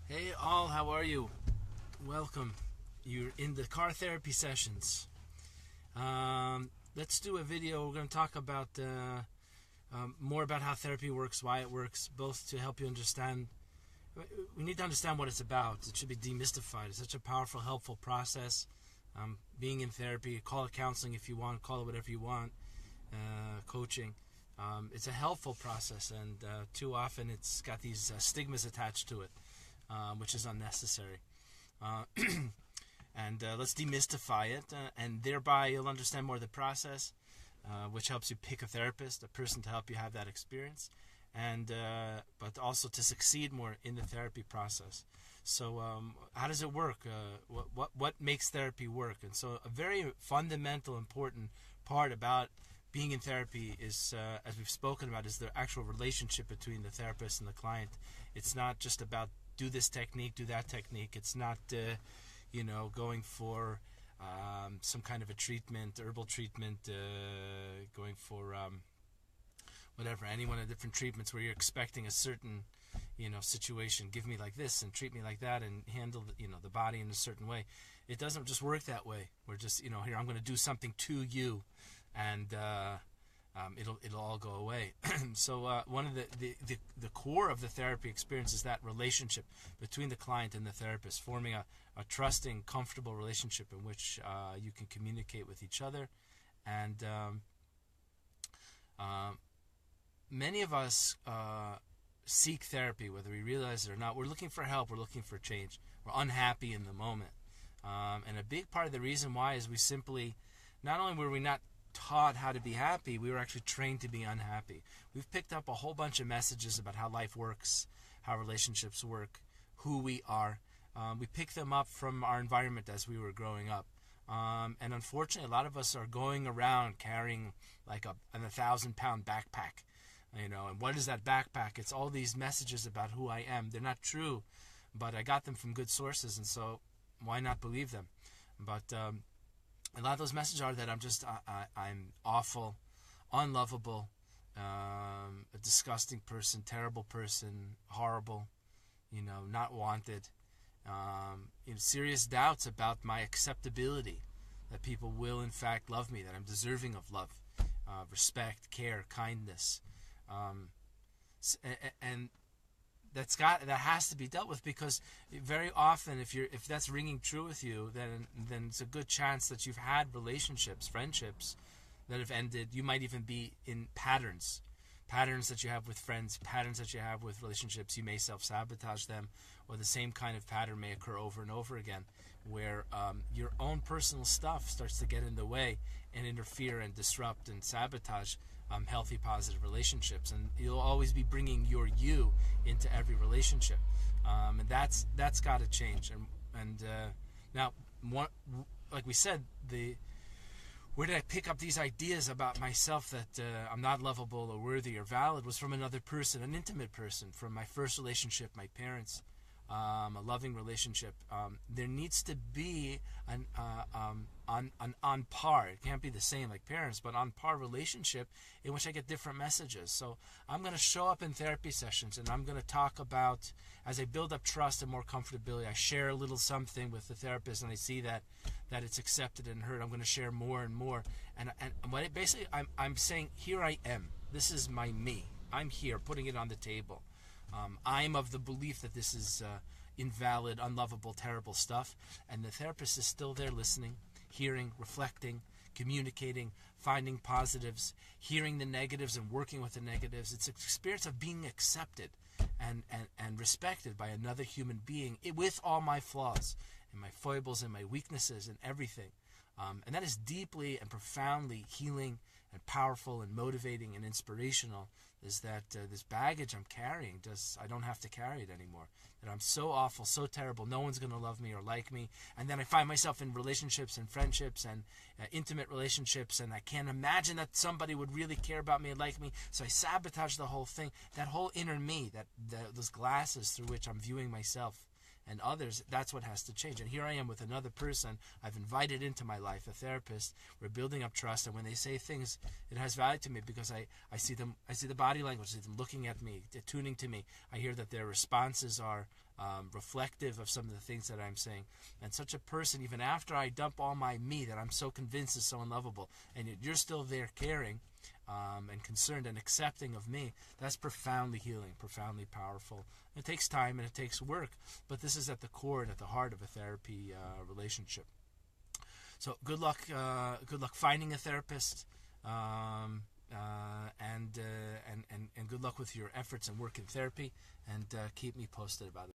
Hey all, how are you? Welcome. You're in the car therapy sessions. Let's do a video. We're going to talk about more about how therapy works, why it works, both to help you understand. We need to understand what it's about. It should be demystified. It's such a powerful, helpful process. Being in therapy, call it counseling if you want, call it whatever you want, coaching. It's a helpful process, and too often it's got these stigmas attached to it. Which is unnecessary. And let's demystify it, and thereby you'll understand more of the process, which helps you pick a therapist, a person to help you have that experience, and but also to succeed more in the therapy process. So how does it work? What makes therapy work? And so a very fundamental, important part about being in therapy is, as we've spoken about, is the actual relationship between the therapist and the client. It's not just about do this technique, do that technique. It's not, going for some kind of a treatment, herbal treatment, going for whatever, any one of the different treatments where you're expecting a certain, situation. Give me like this and treat me like that and handle, the body in a certain way. It doesn't just work that way. We're just, here, I'm going to do something to you, and it'll all go away. So one of the core of the therapy experience is that relationship between the client and the therapist, forming a trusting, comfortable relationship in which you can communicate with each other. And many of us seek therapy, whether we realize it or not. We're looking for help. We're looking for change. We're unhappy in the moment. And a big part of the reason why is we simply, not only were we not taught how to be happy, we were actually trained to be unhappy. We've picked up a whole bunch of messages about how life works, how relationships work, who we are. We pick them up from our environment as we were growing up. And unfortunately, a lot of us are going around carrying like a 1,000-pound backpack. And what is that backpack? It's all these messages about who I am. They're not true, but I got them from good sources, and so why not believe them? But a lot of those messages are that I'm awful, unlovable, a disgusting person, terrible person, horrible, not wanted. Serious doubts about my acceptability, that people will in fact love me, that I'm deserving of love, respect, care, kindness, and that has to be dealt with, because very often if that's ringing true with you, then it's a good chance that you've had relationships, friendships that have ended. You might even be in patterns that you have with friends, patterns that you have with relationships. You may self-sabotage them, or the same kind of pattern may occur over and over again, where your own personal stuff starts to get in the way and interfere and disrupt and sabotage healthy, positive relationships. And you'll always be bringing your you into every relationship, and that's got to change. And now, like we said, where did I pick up these ideas about myself that I'm not lovable or worthy or valid was from another person, an intimate person, from my first relationship, my parents, a loving relationship. There needs to be an on par. It can't be the same like parents, but on par relationship in which I get different messages. So I'm going to show up in therapy sessions, and I'm going to talk about, as I build up trust and more comfortability, I share a little something with the therapist, and I see that it's accepted and heard. I'm going to share more and more, and what it basically I'm saying, here I am. This is my me. I'm here, putting it on the table. I'm of the belief that this is invalid, unlovable, terrible stuff, and the therapist is still there listening, hearing, reflecting, communicating, finding positives, hearing the negatives and working with the negatives. It's an experience of being accepted and respected by another human being with all my flaws and my foibles and my weaknesses and everything. And that is deeply and profoundly healing and powerful and motivating and inspirational, is that this baggage I'm carrying, I don't have to carry it anymore. That I'm so awful, so terrible, no one's going to love me or like me. And then I find myself in relationships and friendships and intimate relationships, and I can't imagine that somebody would really care about me and like me, so I sabotage the whole thing. That whole inner me, those glasses through which I'm viewing myself and others, that's what has to change. And here I am with another person I've invited into my life, a therapist. We're building up trust, and when they say things, it has value to me because I see them, I see the body language, I see them looking at me, attuning to me. I hear that their responses are reflective of some of the things that I'm saying. And such a person, even after I dump all my me that I'm so convinced is so unlovable, and you're still there caring and concerned and accepting of me, that's profoundly healing, profoundly powerful. It takes time and it takes work, but this is at the core and at the heart of a therapy relationship. So good luck finding a therapist, and good luck with your efforts and work in therapy, and keep me posted about it.